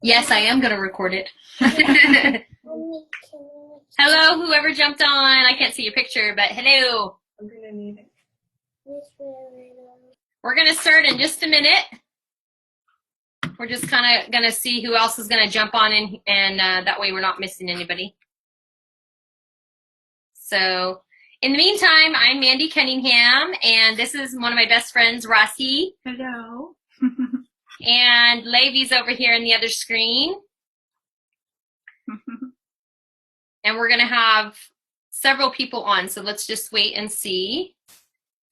Yes, I am going to record it. Hello, whoever jumped on. I can't see your picture, but hello. I'm gonna need it. We're going to start in just a minute. We're just kind of going to see who else is going to jump on in, and that way we're not missing anybody. So, in the meantime, I'm Mandy Cunningham, and this is one of my best friends, Rossi. Hello. And Levy's over here in the other screen. And we're going to have several people on, so let's just wait and see.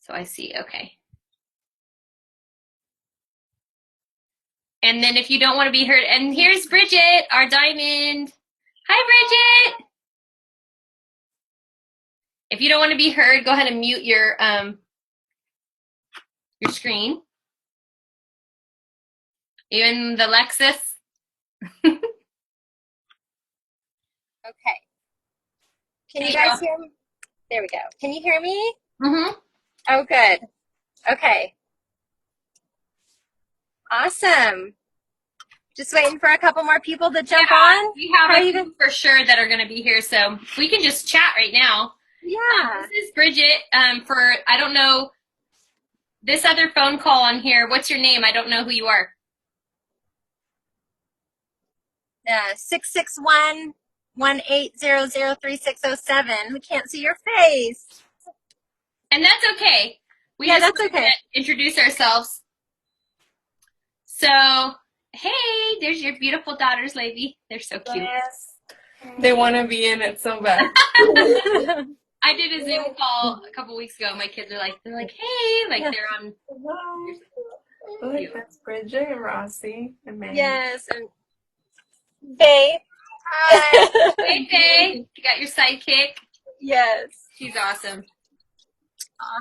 So I see, okay. And then if you don't want to be heard, and here's Bridget, our diamond. Hi, Bridget. If you don't want to be heard, go ahead and mute your screen. Even the Lexus. Okay. Can you guys hear me? There we go. Can you hear me? Mm-hmm. Oh, good. Okay. Awesome. Just waiting for a couple more people to jump on. We have a few for sure that are going to be here, so we can just chat right now. Yeah. This is Bridget. I don't know, this other phone call on here. What's your name? I don't know who you are. 661-1800-3607. We can't see your face. And that's okay. That's okay. Introduce ourselves. So, hey, there's your beautiful daughters, Levy. They're so cute. Yes. They want to be in it so bad. I did a Zoom call a couple weeks ago. My kids are like, hey, like they're on. Hello. Look, that's Bridget and Rossi and Mandy. Yes. And Babe. Hi. Hey, Faye. You got your sidekick? Yes. She's awesome.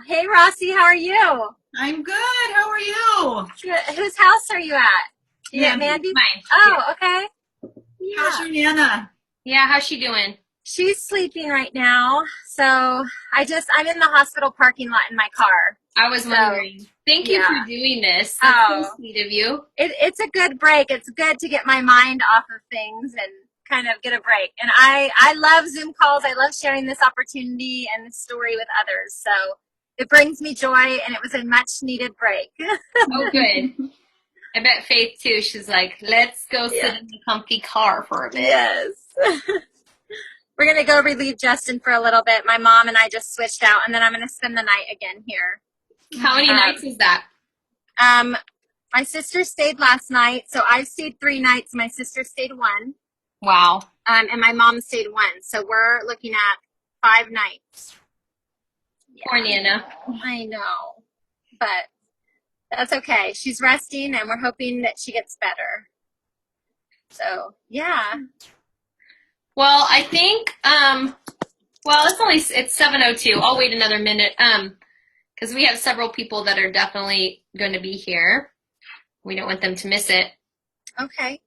Hey, Rossi, how are you? I'm good. How are you? Good. Whose house are you at? Yeah, Mandy? Mine. Oh, okay. Yeah. How's your Nana? Yeah, how's she doing? She's sleeping right now. So I'm in the hospital parking lot in my car. I was wondering. Thank you for doing this. That's so sweet of you. It's a good break. It's good to get my mind off of things and kind of get a break. And I love Zoom calls. I love sharing this opportunity and this story with others. So it brings me joy, and it was a much needed break. Oh, good. I bet Faith, too. She's like, let's go sit in the comfy car for a bit. Yes. We're going to go relieve Justin for a little bit. My mom and I just switched out, and then I'm going to spend the night again here. How many nights is that? My sister stayed last night, so I stayed 3 nights. My sister stayed 1. Wow. And my mom stayed 1. So we're looking at 5 nights. Poor Nana. I know. But that's okay. She's resting, and we're hoping that she gets better. So, yeah. Well, I think, it's 7:02. I'll wait another minute, because we have several people that are definitely going to be here. We don't want them to miss it. Okay.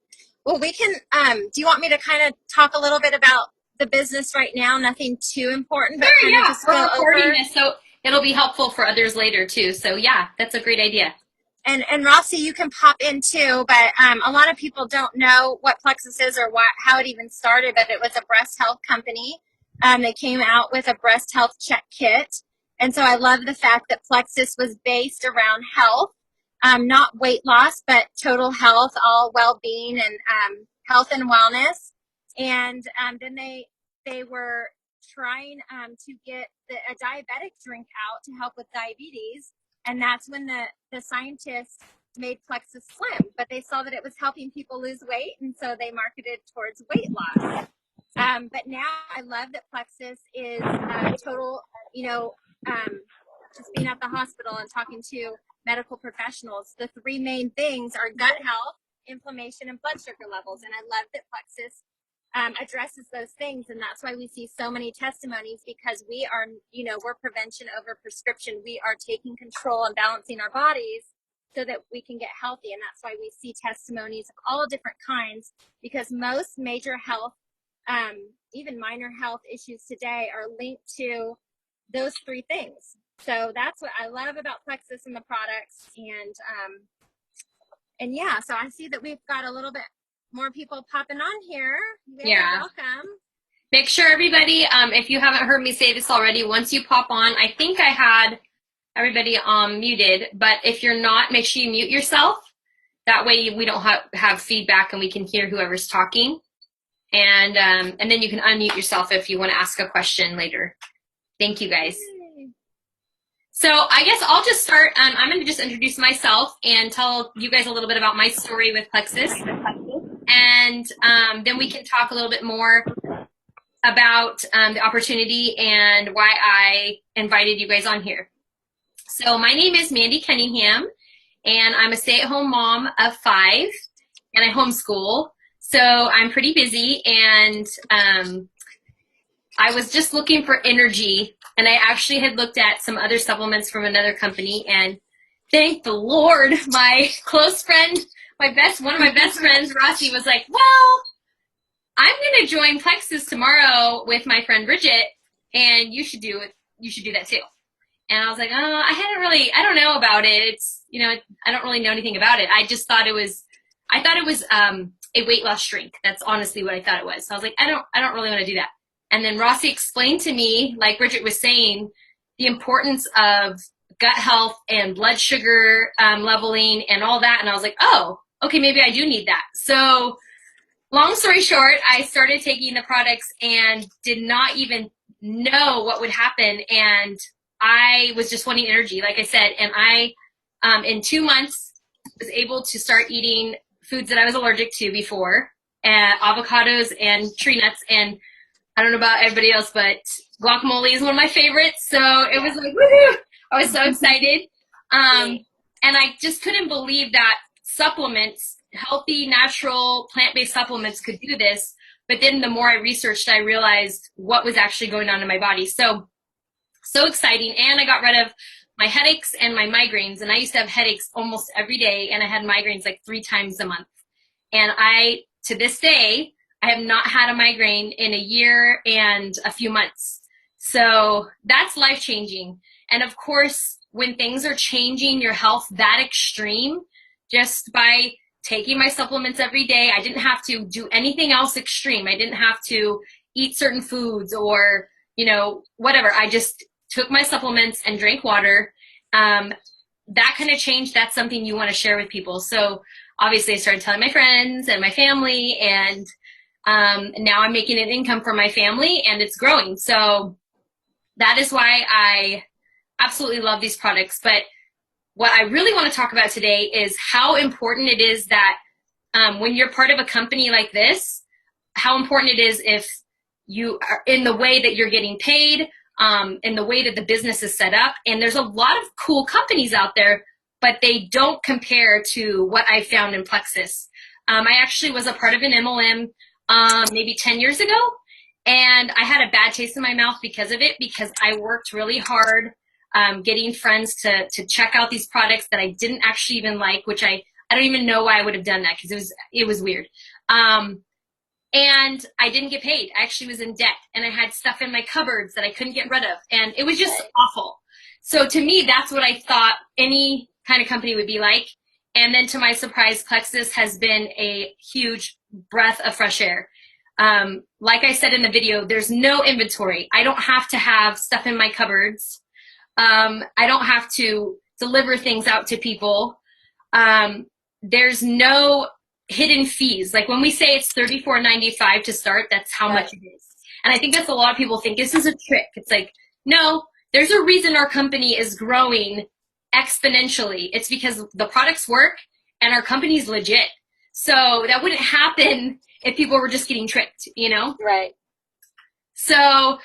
Well, we can, do you want me to kind of talk a little bit about the business right now? Nothing too important, but sure, just we're go recording over this, so it'll be helpful for others later, too. So, yeah, that's a great idea. And Rossi, you can pop in too, but a lot of people don't know what Plexus is or how it even started, but it was a breast health company. They came out with a breast health check kit. And so I love the fact that Plexus was based around health, not weight loss, but total health, all well-being and health and wellness. And then they were trying to get a diabetic drink out to help with diabetes. And that's when the scientists made Plexus Slim, but they saw that it was helping people lose weight, and so they marketed towards weight loss. But now I love that Plexus is total, just being at the hospital and talking to medical professionals. The 3 main things are gut health, inflammation, and blood sugar levels. And I love that Plexus addresses those things, and that's why we see so many testimonies, because we are, we're prevention over prescription. We are taking control and balancing our bodies so that we can get healthy, and that's why we see testimonies of all different kinds, because most major health, even minor health issues today are linked to those 3 things. So that's what I love about Plexus and the products, and yeah, so I see that we've got a little bit more people popping on here. Yeah. Welcome. Make sure everybody, if you haven't heard me say this already, once you pop on, I think I had everybody muted, but if you're not, make sure you mute yourself. That way we don't have feedback and we can hear whoever's talking. And then you can unmute yourself if you want to ask a question later. Thank you, guys. So I guess I'll just start. I'm going to just introduce myself and tell you guys a little bit about my story with Plexus. And then we can talk a little bit more about the opportunity and why I invited you guys on here. So my name is Mandy Cunningham, and I'm a stay-at-home mom of 5, and I homeschool. So I'm pretty busy, and I was just looking for energy, and I actually had looked at some other supplements from another company, and thank the Lord, my close friend, one of my best friends, Rossi, was like, well, I'm going to join Plexus tomorrow with my friend Bridget, and you should do it. You should do that too. And I was like, oh, I don't know about it. It's, I don't really know anything about it. I just thought it was a weight loss drink. That's honestly what I thought it was. So I was like, I don't really want to do that. And then Rossi explained to me, like Bridget was saying, the importance of gut health and blood sugar leveling and all that. And I was like, oh, okay, maybe I do need that. So long story short, I started taking the products and did not even know what would happen. And I was just wanting energy, like I said. And I, in 2 months, was able to start eating foods that I was allergic to before, avocados and tree nuts. And I don't know about everybody else, but guacamole is one of my favorites. So it was like, woohoo! I was so excited. And I just couldn't believe that supplements, healthy, natural, plant-based supplements could do this. But then the more I researched, I realized what was actually going on in my body. So exciting. And I got rid of my headaches and my migraines. And I used to have headaches almost every day, and I had migraines like 3 times a month. And to this day, I have not had a migraine in a year and a few months. So that's life-changing. And of course, when things are changing your health that extreme, just by taking my supplements every day, I didn't have to do anything else extreme. I didn't have to eat certain foods or, whatever. I just took my supplements and drank water. That kind of change, that's something you want to share with people. So obviously I started telling my friends and my family, and now I'm making an income for my family, and it's growing. So that is why I absolutely love these products. But what I really want to talk about today is how important it is that when you're part of a company like this, how important it is if you are in the way that you're getting paid, in the way that the business is set up. And there's a lot of cool companies out there, but they don't compare to what I found in Plexus. I actually was a part of an MLM maybe 10 years ago, and I had a bad taste in my mouth because of it, because I worked really hard getting friends to check out these products that I didn't actually even like, which I don't even know why I would have done that, because it was weird. And I didn't get paid. I actually was in debt, and I had stuff in my cupboards that I couldn't get rid of, and it was just awful. So to me, that's what I thought any kind of company would be like. And then to my surprise, Plexus has been a huge breath of fresh air. Like I said in the video, there's no inventory. I don't have to have stuff in my cupboards. I don't have to deliver things out to people. There's no hidden fees. Like when we say it's $34.95 to start, that's how much it is. And I think that's a lot of people think this is a trick. It's like, no, there's a reason our company is growing exponentially. It's because the products work and our company's legit. So that wouldn't happen if people were just getting tricked, Right. So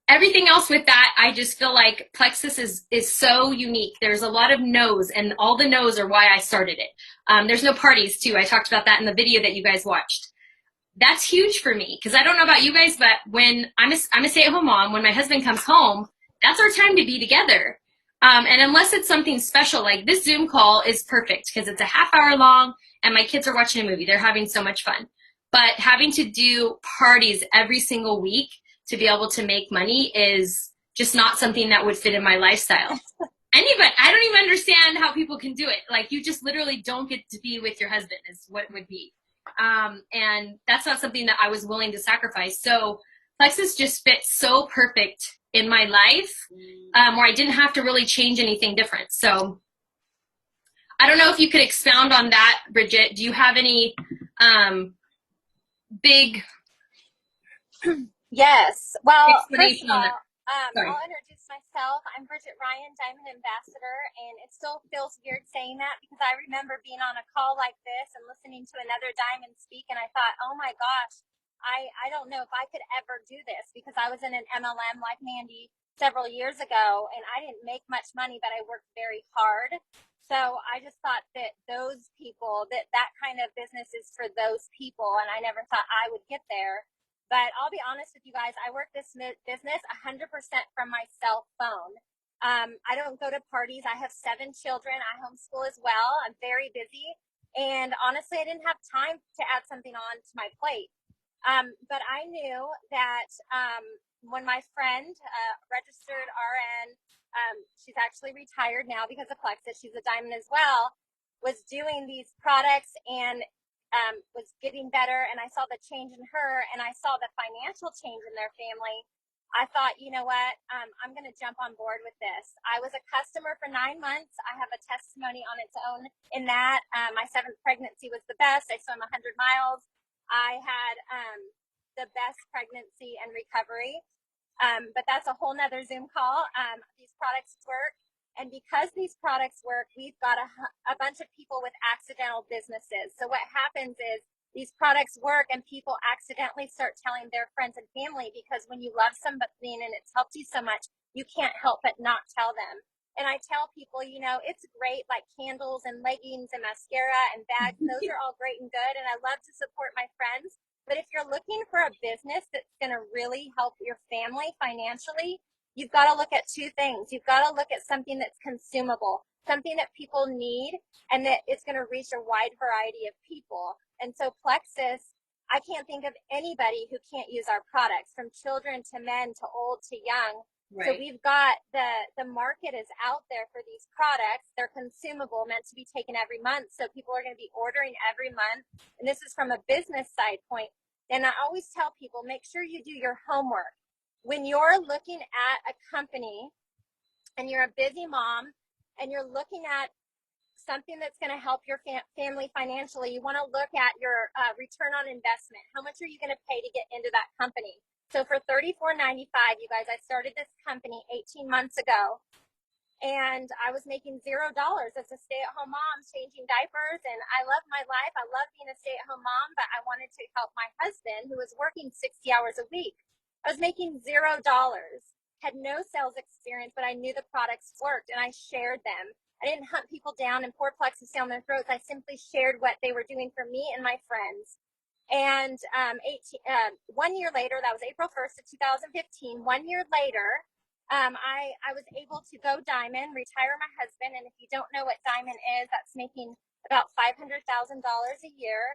everything else with that, I just feel like Plexus is so unique. There's a lot of no's, and all the no's are why I started it. There's no parties too. I talked about that in the video that you guys watched. That's huge for me, because I don't know about you guys, but when I'm a stay-at-home mom, when my husband comes home, that's our time to be together. And unless it's something special, like this Zoom call is perfect because it's a half hour long and my kids are watching a movie. They're having so much fun. But having to do parties every single week to be able to make money is just not something that would fit in my lifestyle. Anybody, I don't even understand how people can do it. Like, you just literally don't get to be with your husband is what it would be. And that's not something that I was willing to sacrifice. So plexus just fits so perfect in my life, where I didn't have to really change anything different. So I don't know if you could expound on that, Bridget. Do you have any big Yes. Well, first explanation of on all, that? Sorry. I'll introduce myself. I'm Bridget Ryan, Diamond Ambassador, and it still feels weird saying that because I remember being on a call like this and listening to another Diamond speak, and I thought, oh my gosh, I don't know if I could ever do this because I was in an MLM like Mandy several years ago, and I didn't make much money, but I worked very hard. So I just thought that those people, that kind of business is for those people, and I never thought I would get there. But I'll be honest with you guys, I work this business 100% from my cell phone. I don't go to parties. I have 7 children. I homeschool as well. I'm very busy. And honestly, I didn't have time to add something on to my plate. But I knew that when my friend, registered RN, she's actually retired now because of plexus, she's a diamond as well, was doing these products and was getting better, and I saw the change in her, and I saw the financial change in their family. I thought, you know what, I'm going to jump on board with this. I was a customer for 9 months. I have a testimony on its own in that. My 7th pregnancy was the best. I swam 100 miles. I had the best pregnancy and recovery. But that's a whole nother Zoom call. These products work. And because these products work, we've got a bunch of people with accidental businesses. So what happens is these products work and people accidentally start telling their friends and family because when you love something and it's helped you so much, you can't help but not tell them. And I tell people, you know, it's great, like candles and leggings and mascara and bags. Those are all great and good. And I love to support my friends. But if you're looking for a business that's going to really help your family financially, you've got to look at 2 things. You've got to look at something that's consumable, something that people need, and that it's going to reach a wide variety of people. And so plexus, I can't think of anybody who can't use our products, from children to men to old to young. Right. So we've got the market is out there for these products. They're consumable, meant to be taken every month. So people are going to be ordering every month. And this is from a business side point. And I always tell people, make sure you do your homework. When you're looking at a company and you're a busy mom and you're looking at something that's going to help your family financially, you want to look at your return on investment. How much are you going to pay to get into that company? So for $34.95, you guys, I started this company 18 months ago, and I was making $0 as a stay-at-home mom, changing diapers, and I love my life. I love being a stay-at-home mom, but I wanted to help my husband, who was working 60 hours a week. I was making $0, had no sales experience, but I knew the products worked, and I shared them. I didn't hunt people down and pour plexus down their throats. I simply shared what they were doing for me and my friends. And 1 year later, that was April 1st of 2015, 1 year later, I was able to go diamond, retire my husband. And if you don't know what diamond is, that's making about $500,000 a year.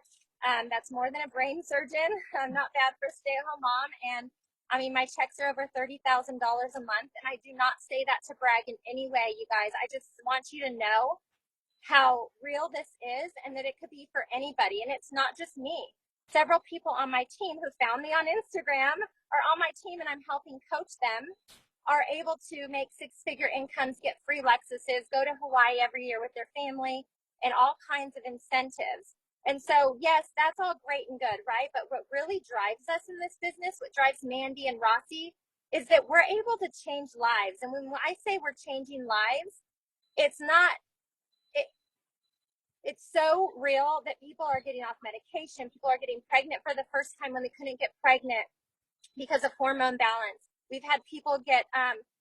That's more than a brain surgeon. Not bad for a stay-at-home mom. And I mean, my checks are over $30,000 a month. And I do not say that to brag in any way, you guys. I just want you to know how real this is and that it could be for anybody. And it's not just me. Several people on my team who found me on Instagram are on my team, and I'm helping coach them, are able to make 6-figure incomes, get free Lexuses, go to Hawaii every year with their family, and all kinds of incentives. And so, yes, that's all great and good, right? But what really drives us in this business, what drives Mandy and Rossi, is that we're able to change lives. And when I say we're changing lives, it's not, it's so real that people are getting off medication. People are getting pregnant for the first time when they couldn't get pregnant because of hormone balance. We've had people get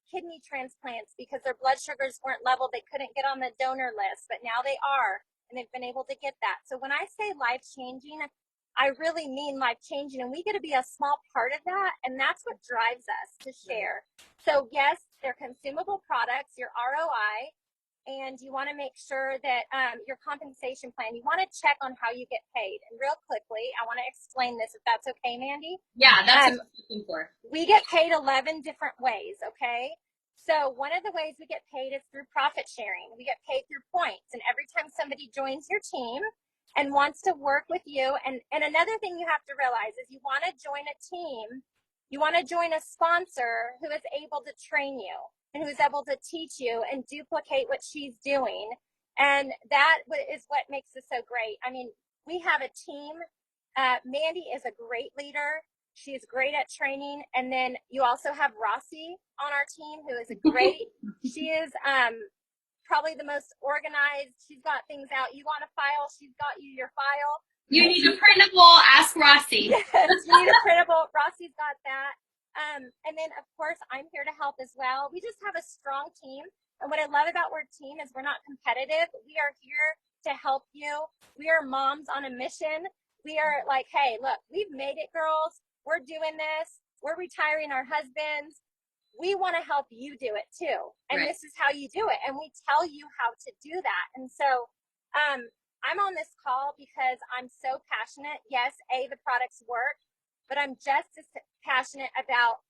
kidney transplants because their blood sugars weren't level. They couldn't get on the donor list, but now they are, and they've been able to get that. So when I say life-changing, I really mean life-changing, and we get to be a small part of that, and that's what drives us to share. So yes, they're consumable products, your ROI, and you want to make sure that your compensation plan, you want to check on how you get paid. And real quickly, I want to explain this, if that's okay, Mandy. Yeah, that's what I'm looking for. We get paid 11 different ways, okay? So one of the ways we get paid is through profit sharing. We get paid through points. And every time somebody joins your team, and wants to work with you. And another thing you have to realize is you want to join a team, you want to join a sponsor who is able to train you and who's able to teach you and duplicate what she's doing. And that is what makes this so great. I mean, we have a team. Mandy is a great leader. She's great at training. And then you also have Rossi on our team, who is a great, she is probably the most organized. She's got things out. You want a file, she's got you your file. You need a printable, ask Rossi. Yes, you need a printable. Rossi's got that. And then, of course, I'm here to help as well. We just have a strong team. And what I love about our team is we're not competitive. We are here to help you. We are moms on a mission. We are like, hey, look, we've made it, girls. We're doing this. We're retiring our husbands. We want to help you do it too. And This is how you do it. And we tell you how to do that. And so I'm on this call because I'm so passionate. Yes, the products work, but I'm just as passionate about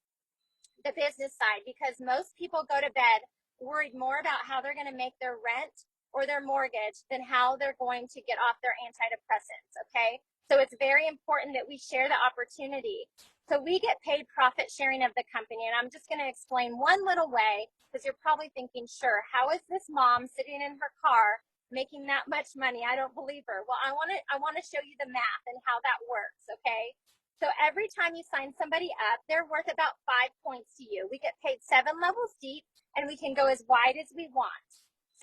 the business side, because most people go to bed worried more about how they're going to make their rent or their mortgage than how they're going to get off their antidepressants. Okay. So it's very important that we share the opportunity. So we get paid profit sharing of the company. And I'm just going to explain one little way, because you're probably thinking, sure, how is this mom sitting in her car making that much money? I don't believe her. Well, I want to show you the math and how that works. Okay. So every time you sign somebody up, they're worth about 5 points to you. We get paid 7 levels deep, and we can go as wide as we want.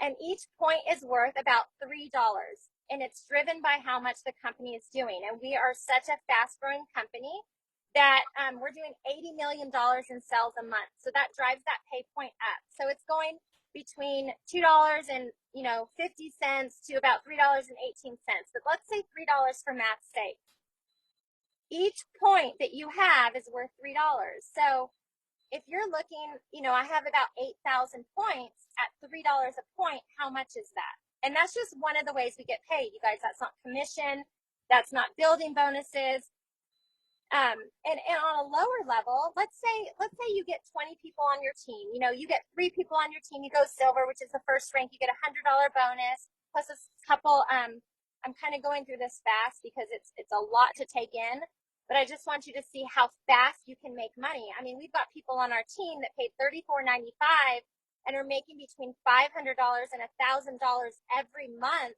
And each point is worth about $3. And it's driven by how much the company is doing. And we are such a fast-growing company that we're doing $80 million in sales a month. So that drives that pay point up. So it's going between $2.50 to about $3.18. But let's say $3 for math's sake. Each point that you have is worth $3. So if you're looking, I have about 8,000 points at $3 a point. How much is that? And that's just one of the ways we get paid, you guys. That's not commission. That's not building bonuses. And on a lower level, let's say you get 20 people on your team. You get 3 people on your team. You go silver, which is the first rank. You get a $100 bonus plus a couple. I'm kind of going through this fast because it's a lot to take in. But I just want you to see how fast you can make money. I mean, we've got people on our team that paid $34.95 and are making between $500 and $1,000 every month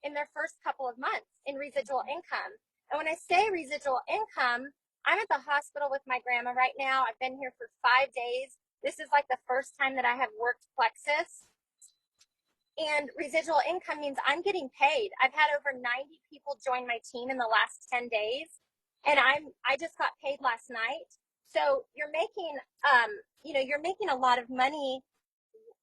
in their first couple of months in residual income. And when I say residual income, I'm at the hospital with my grandma right now. I've been here for 5 days. This is like the first time that I have worked plexus. And residual income means I'm getting paid. I've had over 90 people join my team in the last 10 days. And I just got paid last night. So you're making, you're making a lot of money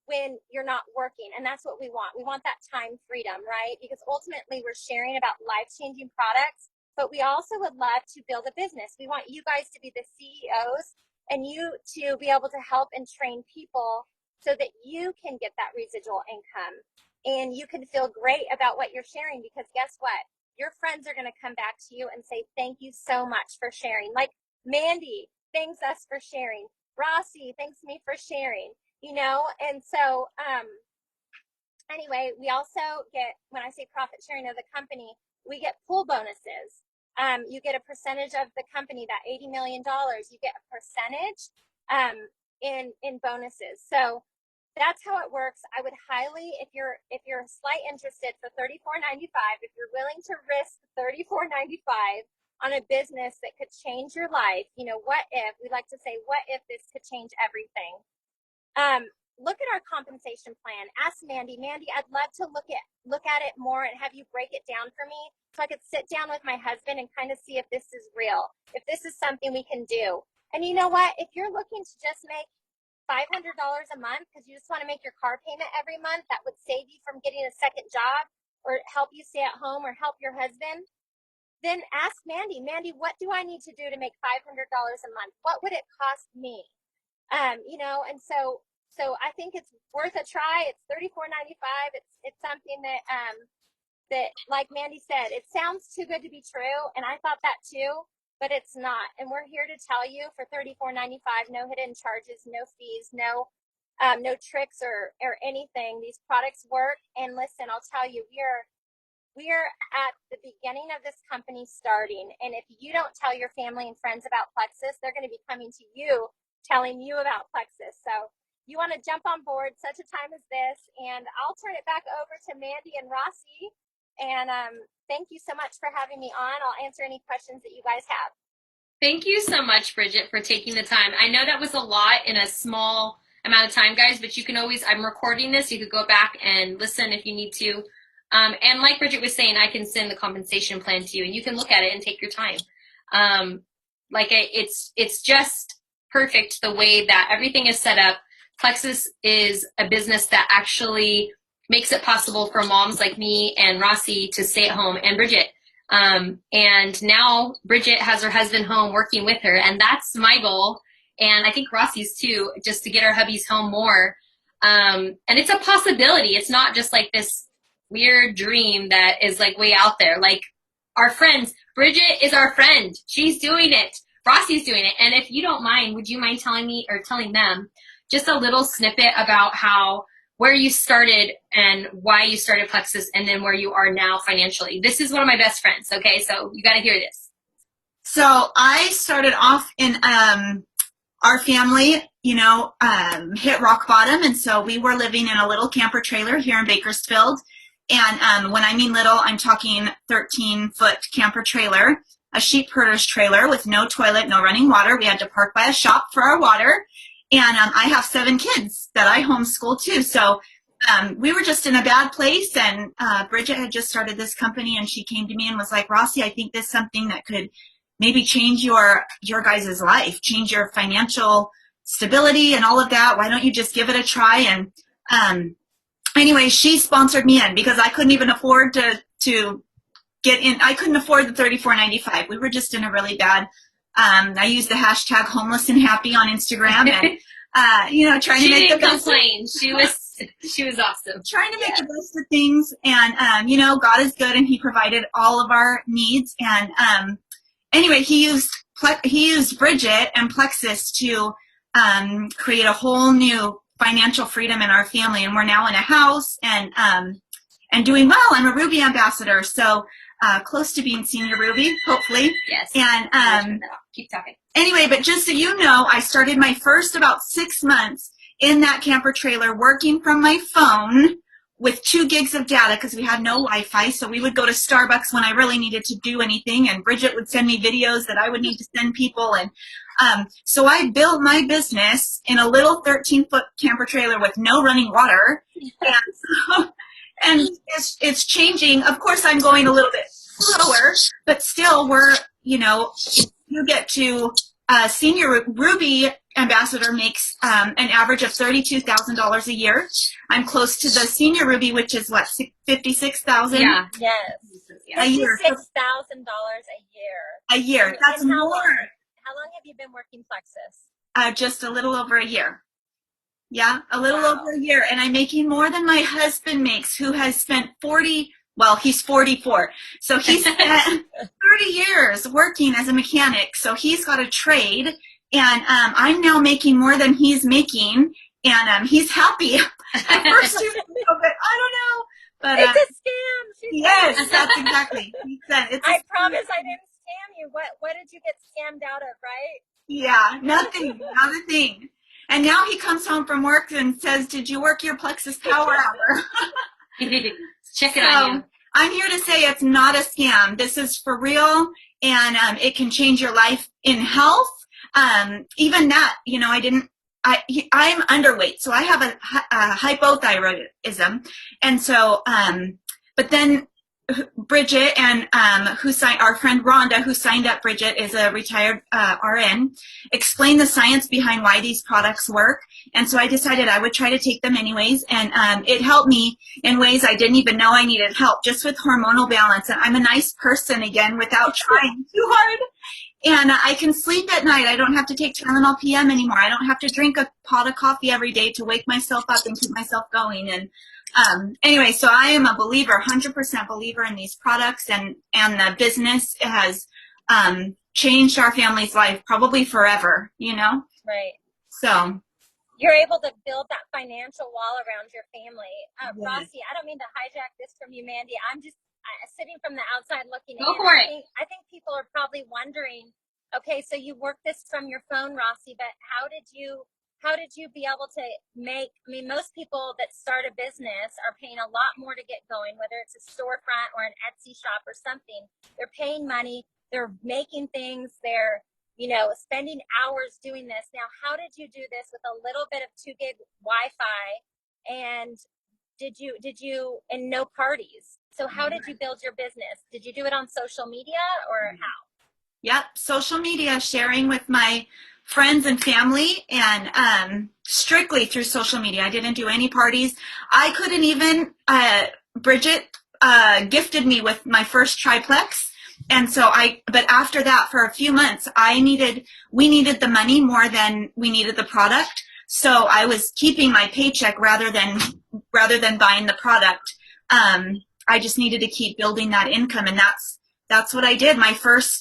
when you're not working. And that's what we want. We want that time freedom, right? Because ultimately we're sharing about life-changing products, but we also would love to build a business. We want you guys to be the CEOs and you to be able to help and train people so that you can get that residual income and you can feel great about what you're sharing, because guess what? Your friends are going to come back to you and say, thank you so much for sharing. Like Mandy thanks us for sharing. Rossi thanks me for sharing, And so anyway, we also get, when I say profit sharing of the company, we get pool bonuses. You get a percentage of the company, that $80 million, you get a percentage in bonuses. So that's how it works. I would highly, if you're slight interested for $34.95, if you're willing to risk $34.95 on a business that could change your life, what if, we like to say, what if this could change everything? Look at our compensation plan. Ask Mandy. Mandy, I'd love to look at it more and have you break it down for me so I could sit down with my husband and kind of see if this is real, if this is something we can do. And you know what? If you're looking to just make $500 a month because you just want to make your car payment every month, that would save you from getting a second job or help you stay at home or help your husband, then ask Mandy. Mandy, what do I need to do to make $500 a month? What would it cost me? And so I think it's worth a try. It's $34.95. It's something that that, like Mandy said, it sounds too good to be true, and I thought that too. But it's not. And we're here to tell you for $34.95, no hidden charges, no fees, no tricks or anything. These products work. And listen, I'll tell you, we're at the beginning of this company starting, and if you don't tell your family and friends about Plexus, they're going to be coming to you telling you about Plexus. So you want to jump on board such a time as this, and I'll turn it back over to Mandy and Rossi. And thank you so much for having me on. I'll answer any questions that you guys have. Thank you so much, Bridget, for taking the time. I know that was a lot in a small amount of time, guys, but you can always, I'm recording this, you could go back and listen if you need to. And like Bridget was saying, I can send the compensation plan to you, and you can look at it and take your time. It's just perfect the way that everything is set up. Plexus is a business that actually makes it possible for moms like me and Rossi to stay at home, and Bridget. And now Bridget has her husband home working with her, and that's my goal. And I think Rossi's too, just to get our hubbies home more. And it's a possibility. It's not just like this weird dream that is like way out there. Like our friends, Bridget is our friend. She's doing it. Rossi's doing it. And if you don't mind, would you mind telling me or telling them just a little snippet about where you started and why you started Plexus, and then where you are now financially? This is one of my best friends, okay? So you got to hear this. So I started off in our family, hit rock bottom. And so we were living in a little camper trailer here in Bakersfield. And when I mean little, I'm talking 13-foot camper trailer, a sheep herder's trailer with no toilet, no running water. We had to park by a shop for our water. And I have 7 kids that I homeschool too. So we were just in a bad place. And Bridget had just started this company, and she came to me and was like, Rossi, I think this is something that could maybe change your guys' life, change your financial stability and all of that. Why don't you just give it a try? And anyway, she sponsored me in because I couldn't even afford to get in. I couldn't afford the $34.95. We were just in a really bad. I used the hashtag homeless and happy on Instagram, and trying to make the best. She was awesome. Trying to make the best of things, and God is good, and He provided all of our needs. And anyway, he used Bridget and Plexus to create a whole new financial freedom in our family, and we're now in a house and doing well. I'm a Ruby ambassador, so close to being senior Ruby, hopefully. Yes. And keep talking. Anyway, but just so you know, I started my first about 6 months in that camper trailer working from my phone with 2 gigs of data because we had no Wi-Fi. So we would go to Starbucks when I really needed to do anything, and Bridget would send me videos that I would need to send people. And so I built my business in a little 13-foot camper trailer with no running water. And it's changing. Of course, I'm going a little bit slower, but still we're, you get to senior Ruby ambassador makes an average of $32,000 a year. I'm close to the senior Ruby, which is what, $56,000? Yeah. Yes. A year. $56,000 a year. That's more. How long have you been working Plexus? Just a little over a year. Yeah, a little over a year. And I'm making more than my husband makes, who has spent he's 44. So he spent 30 years working as a mechanic. So he's got a trade. And I'm now making more than he's making. And he's happy. At first he was a little bit, I don't know. But, it's a scam. Yes, that's exactly. He said, I promise I didn't scam you. What did you get scammed out of, right? Yeah, nothing, not a thing. And now he comes home from work and says, did you work your Plexus Power Hour? Check it on you. I'm here to say it's not a scam. This is for real, and it can change your life in health. Even that, I'm underweight, so I have a hypothyroidism. And so, but then Bridget and our friend Rhonda, who signed up Bridget, is a retired RN, explained the science behind why these products work. And so I decided I would try to take them anyways. And it helped me in ways I didn't even know I needed help, just with hormonal balance. And I'm a nice person again without trying too hard. And I can sleep at night. I don't have to take Tylenol PM anymore. I don't have to drink a pot of coffee every day to wake myself up and keep myself going. And anyway, so I am a believer, 100% believer in these products, and the business has changed our family's life probably forever, Right. So you're able to build that financial wall around your family. Yes. Rossi, I don't mean to hijack this from you, Mandy. I'm just sitting from the outside looking Go in, for it. I think people are probably wondering, okay, so you work this from your phone, Rossi, but how did you be able to make, I mean, most people that start a business are paying a lot more to get going, whether it's a storefront or an Etsy shop or something. They're paying money, they're making things, they're, you know, spending hours doing this. Now, how did you do this with a little bit of 2 gig Wi-Fi, and did you and no parties? So how did you build your business? Did you do it on social media or how? Yep, social media, sharing with my friends and family, and strictly through social media. I didn't do any parties. I couldn't even, Bridget gifted me with my first triplex. And so but after that, for a few months, we needed the money more than we needed the product. So I was keeping my paycheck rather than buying the product. I just needed to keep building that income, and that's what I did. In my first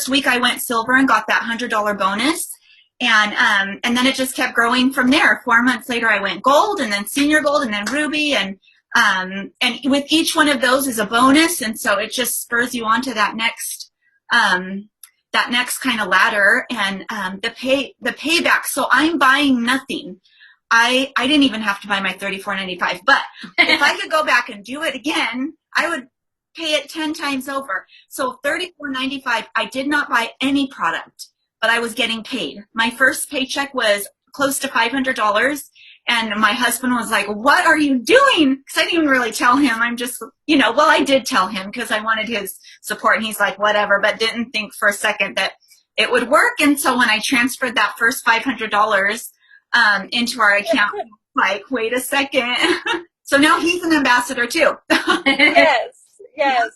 week, I went silver and got that $100 bonus, and then it just kept growing from there. 4 months later, I went gold, and then senior gold, and then ruby, and with each one of those is a bonus, and so it just spurs you on to that next kind of ladder, and the payback. So I'm buying nothing. I didn't even have to buy my $34.95, but if I could go back and do it again, I would pay it 10 times over. So $34.95, I did not buy any product, but I was getting paid. My first paycheck was close to $500, and my husband was like, "What are you doing?" Because I didn't even really tell him. I'm just, well, I did tell him because I wanted his support, and he's like, "Whatever," but didn't think for a second that it would work. And so when I transferred that first $500 into our account, like, wait a second. So now he's an ambassador too. Yes.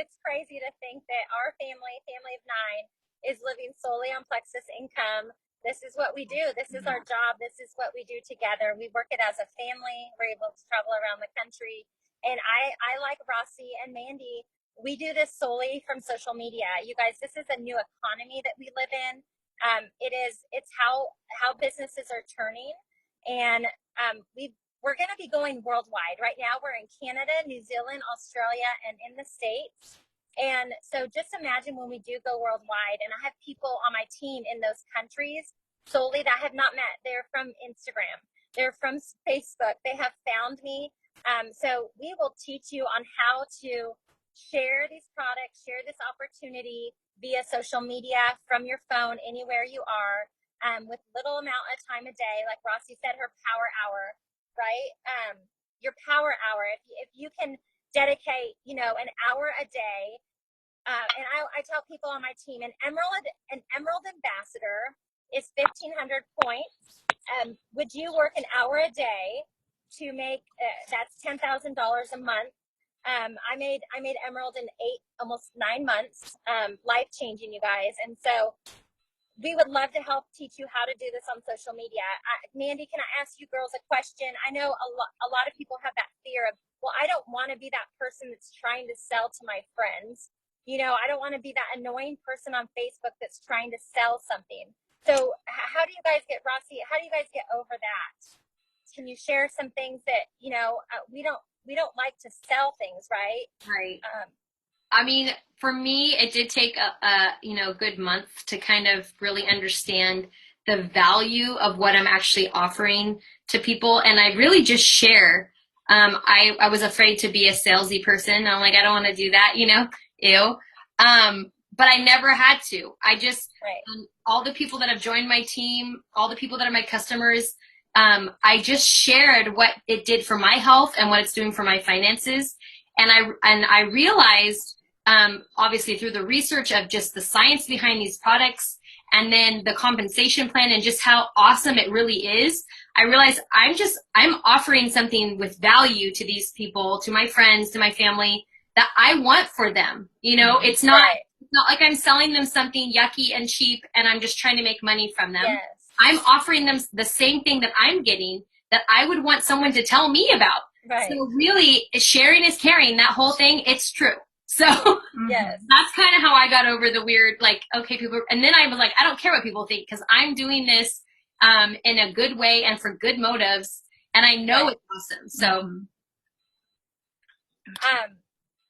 It's crazy to think that our family of 9, is living solely on plexus income. This is what we do. This is our job. This is what we do together. We work it as a family. We're able to travel around the country. And I like Rossi and Mandy, we do this solely from social media. You guys, this is a new economy that we live in. It's how businesses are turning. And we're going to be going worldwide. Right now, we're in Canada, New Zealand, Australia, and in the States. And so just imagine when we do go worldwide, and I have people on my team in those countries solely that I have not met. They're from Instagram. They're from Facebook. They have found me. So we will teach you on how to share these products, share this opportunity via social media, from your phone, anywhere you are, with little amount of time a day. Like Rossi said, her power hour, right? Your power hour. If you can dedicate, an hour a day, and I tell people on my team, an Emerald Ambassador is 1,500 points. Would you work an hour a day to make that's $10,000 a month? I made Emerald in almost 9 months. Life changing, you guys. And so we would love to help teach you how to do this on social media. Mandy, can I ask you girls a question? I know a lot of people have that fear of, well, I don't want to be that person that's trying to sell to my friends. I don't want to be that annoying person on Facebook that's trying to sell something. So how do you guys get, Rossi, how do you guys get over that? Can you share some things that, we don't like to sell things, right? Right. I mean, for me, it did take a good month to kind of really understand the value of what I'm actually offering to people. And I really just share. I was afraid to be a salesy person. I'm like, I don't want to do that, ew. But I never had to. I just, all the people that have joined my team, all the people that are my customers, I just shared what it did for my health and what it's doing for my finances. And I realized, obviously through the research of just the science behind these products, and then the compensation plan and just how awesome it really is, I realized I'm offering something with value to these people, to my friends, to my family, that I want for them. It's not like I'm selling them something yucky and cheap and I'm just trying to make money from them. Yes. I'm offering them the same thing that I'm getting that I would want someone to tell me about. Right. So really, sharing is caring, that whole thing, it's true. So yes, that's kind of how I got over the weird, like, okay, people, and then I was like, I don't care what people think, because I'm doing this in a good way and for good motives, and I know it's awesome. So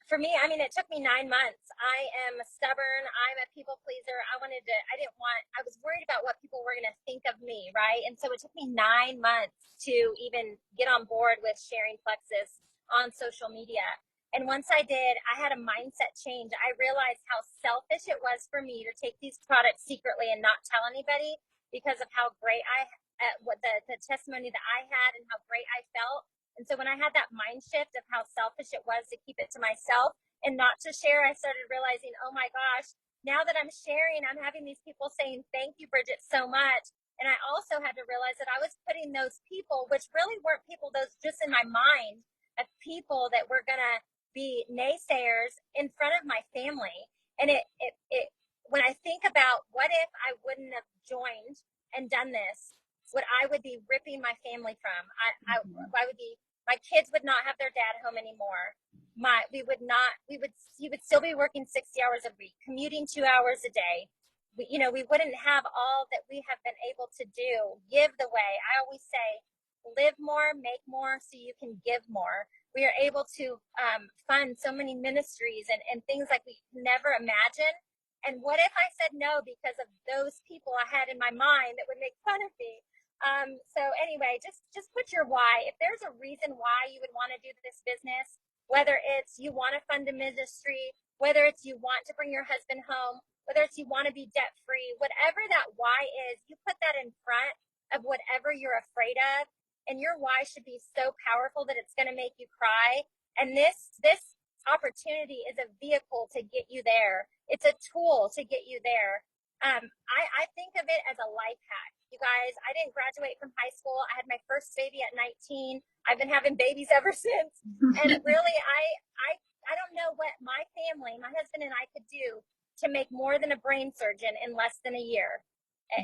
For me, I mean, it took me 9 months. I am stubborn. I'm a people pleaser. I was worried about what people were going to think of me, right? And so it took me 9 months to even get on board with sharing plexus on social media. And once I did, I had a mindset change. I realized how selfish it was for me to take these products secretly and not tell anybody because of how great what the testimony that I had and how great I felt. And so when I had that mind shift of how selfish it was to keep it to myself and not to share, I started realizing, oh my gosh, now that I'm sharing, I'm having these people saying, thank you, Bridget, so much. And I also had to realize that I was putting those people, which really weren't people, those just in my mind of people that were going to be naysayers in front of my family. And when I think about what if I wouldn't have joined and done this, what I would be ripping my family from. I would be, my kids would not have their dad home anymore. You would still be working 60 hours a week, commuting 2 hours a day. We wouldn't have all that we have been able to do, give the way. I always say, live more, make more so you can give more. We are able to fund so many ministries and things like we never imagined. And what if I said no because of those people I had in my mind that would make fun of me? So anyway, just put your why. If there's a reason why you would want to do this business, whether it's you want to fund a ministry, whether it's you want to bring your husband home, whether it's you want to be debt free, whatever that why is, you put that in front of whatever you're afraid of. And your why should be so powerful that it's going to make you cry. And this opportunity is a vehicle to get you there. It's a tool to get you there. I think of it as a life hack. You guys, I didn't graduate from high school. I had my first baby at 19. I've been having babies ever since. And really, I don't know what my family, my husband and I could do to make more than a brain surgeon in less than a year.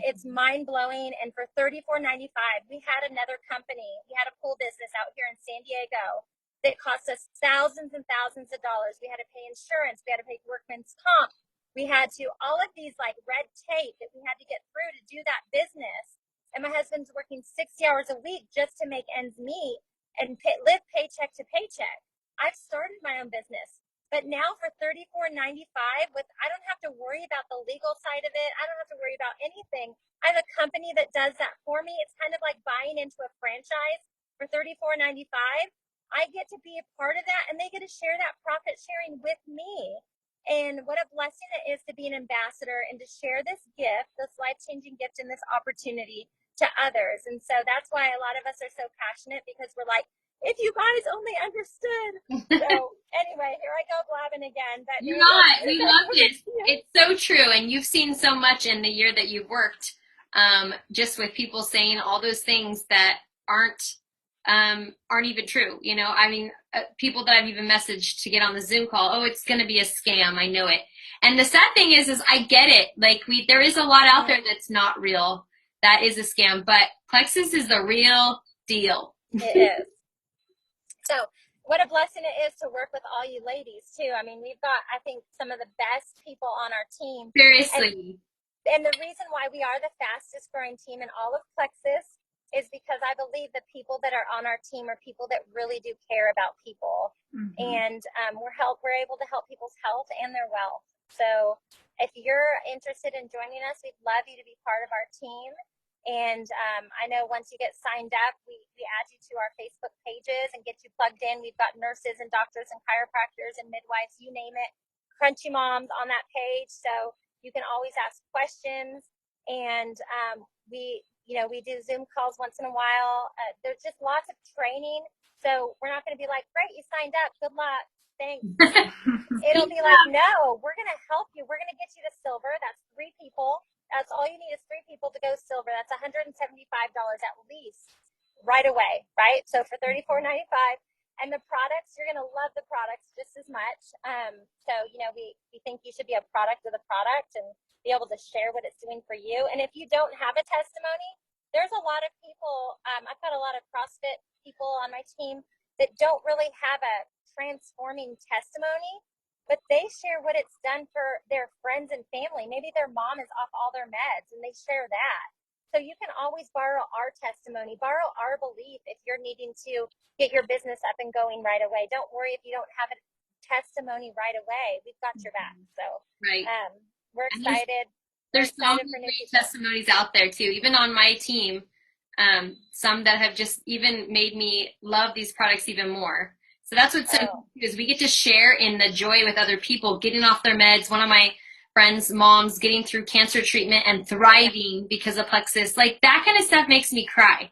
It's mind blowing. And for $34.95, we had another company. We had a pool business out here in San Diego that cost us thousands and thousands of dollars. We had to pay insurance. We had to pay workman's comp. We had to, all of these like red tape that we had to get through to do that business. And my husband's working 60 hours a week just to make ends meet and live paycheck to paycheck. I've started my own business, but now for $34.95, I don't have to worry about the legal side of it. I don't have to worry about anything. I have a company that does that for me. It's kind of like buying into a franchise for $34.95. I get to be a part of that, and they get to share that profit sharing with me. And what a blessing it is to be an ambassador and to share this gift, this life-changing gift and this opportunity to others. And so that's why a lot of us are so passionate, because we're like, if you guys only understood. So anyway, here I go blabbing again. But You're not. We love this. It's so true. And you've seen so much in the year that you've worked, just with people saying all those things that aren't even true. I mean, people that I've even messaged to get on the Zoom call, oh, it's going to be a scam. I know it. And the sad thing is I get it. Like there is a lot out there that's not real. That is a scam, but plexus is the real deal. It is. So what a blessing it is to work with all you ladies too. I mean, we've got, I think, some of the best people on our team. Seriously. And the reason why we are the fastest growing team in all of Plexus is because I believe the people that are on our team are people that really do care about people. Mm-hmm. And we're able to help people's health and their wealth. So if you're interested in joining us, we'd love you to be part of our team. And I know once you get signed up, we add you to our Facebook pages and get you plugged in. We've got nurses and doctors and chiropractors and midwives, you name it, crunchy moms on that page. So you can always ask questions. And we do Zoom calls once in a while. There's just lots of training. So we're not going to be like, great, you signed up. Good luck. Thanks. It'll be like, no, we're going to help you. We're going to get you to silver. That's 3 people. That's all you need is 3 people to go silver. That's $175 at least right away, right? So for $34.95, and the products, you're going to love the products just as much. So, we think you should be a product of the product and be able to share what it's doing for you. And if you don't have a testimony, there's a lot of people, I've got a lot of CrossFit people on my team that don't really have a transforming testimony, but they share what it's done for their friends and family. Maybe their mom is off all their meds and they share that. So you can always borrow our testimony, borrow our belief if you're needing to get your business up and going right away. Don't worry if you don't have a testimony right away. We've got your back. So Right. We're And excited. there's so excited many for new great people. testimonies out there too, even on my team. Some that have just even made me love these products even more. So that's what's so cool, is we get to share in the joy with other people, getting off their meds. One of my friends' moms getting through cancer treatment and thriving because of plexus. Like that kind of stuff makes me cry.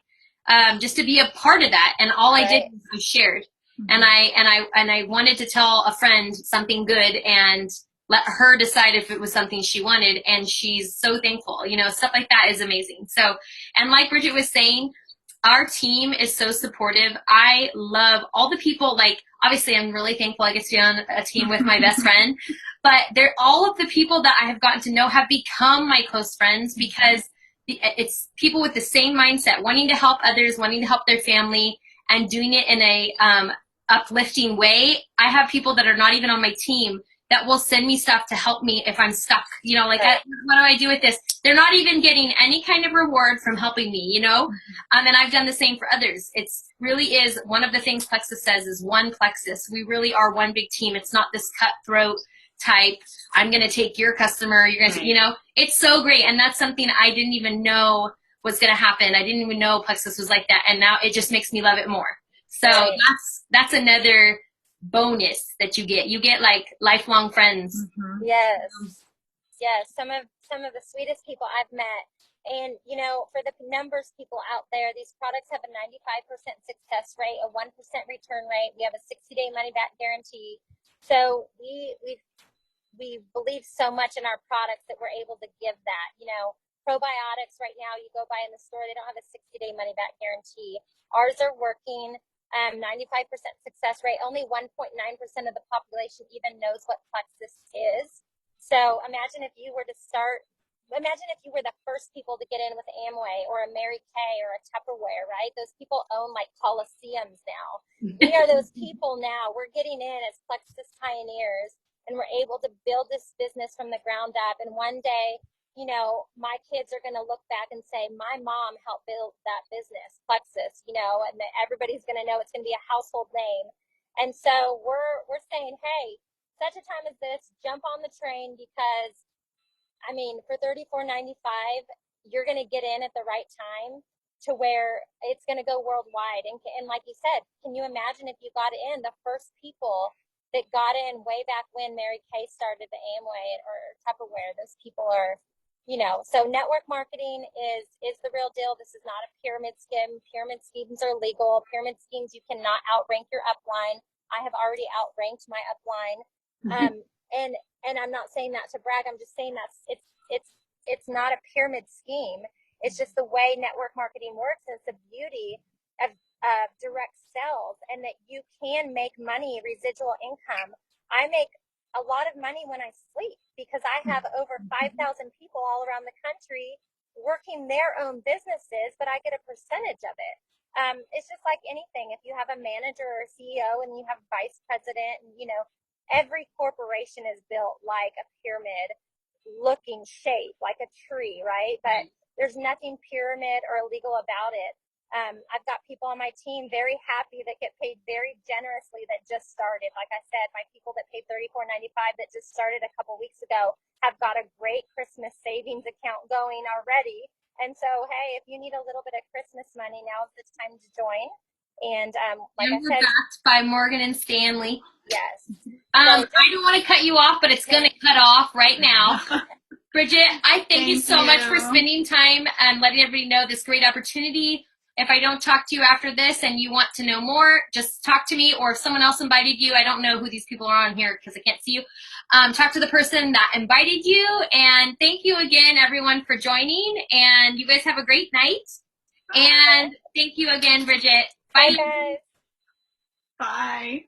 Just to be a part of that. And all I did was I shared. And I wanted to tell a friend something good and let her decide if it was something she wanted, and she's so thankful. You know, stuff like that is amazing. So, and like Bridget was saying, our team is so supportive. I love all the people. Like, obviously, I'm really thankful I get to be on a team with my best friend, but they're all of the people that I have gotten to know have become my close friends because it's people with the same mindset, wanting to help others, wanting to help their family, and doing it in a uplifting way. I have people that are not even on my team that will send me stuff to help me if I'm stuck. You know, like, what do I do with this? They're not even getting any kind of reward from helping me, you know? And I've done the same for others. It's really is one of the things Plexus says is one Plexus. We really are one big team. It's not this cutthroat type, I'm going to take your customer, you're going to, you know, it's so great. And that's something I didn't even know was going to happen. I didn't even know Plexus was like that. And now it just makes me love it more. So that's another bonus that you get. You get like lifelong friends. Yes. Yes. Some of the sweetest people I've met. And, you know, for the numbers people out there, these products have a 95% success rate, a 1% return rate. We have a 60-day money-back guarantee. So we believe so much in our products that we're able to give that. You know, probiotics right now, you go buy in the store, they don't have a 60-day money-back guarantee. Ours are working. 95% success rate. Only 1.9% of the population even knows what plexus is. So imagine if you were the first people to get in with Amway or a Mary Kay or a Tupperware, right? Those people own like coliseums now. We are those people now. We're getting in as plexus pioneers, and we're able to build this business from the ground up. And one day, you know, my kids are going to look back and say, my mom helped build that business, Plexus, you know, and everybody's going to know it's going to be a household name. And so we're saying, hey, such a time as this, jump on the train, because, I mean, for $34.95, you're going to get in at the right time to where it's going to go worldwide. And like you said, can you imagine if you got in the first people that got in way back when Mary Kay started the Amway or Tupperware? Those people are, you know, so network marketing is the real deal. This is not a pyramid scheme. Pyramid schemes are legal. Pyramid schemes, you cannot outrank your upline. I have already outranked my upline. And I'm not saying that to brag. I'm just saying it's not a pyramid scheme. It's just the way network marketing works. And it's the beauty of direct sales, and that you can make money, residual income. I make a lot of money when I sleep because I have over 5,000 people all around the country working their own businesses, but I get a percentage of it. It's just like anything. If you have a manager or a CEO and you have vice president, and, you know, every corporation is built like a pyramid looking shape, like a tree, right? But there's nothing pyramid or illegal about it. I've got people on my team very happy that get paid very generously that just started. Like I said, my people that paid $34.95 that just started a couple weeks ago have got a great Christmas savings account going already. And so, hey, if you need a little bit of Christmas money, now's the time to join. And like I said, backed by Morgan and Stanley. Yes. I don't want to cut you off, but it's going to cut off right now. Bridget, I thank you so much for spending time and letting everybody know this great opportunity. If I don't talk to you after this and you want to know more, just talk to me, or if someone else invited you, I don't know who these people are on here because I can't see you. Talk to the person that invited you. And thank you again, everyone, for joining. And you guys have a great night. And thank you again, Bridget. Bye. Bye, guys. Bye.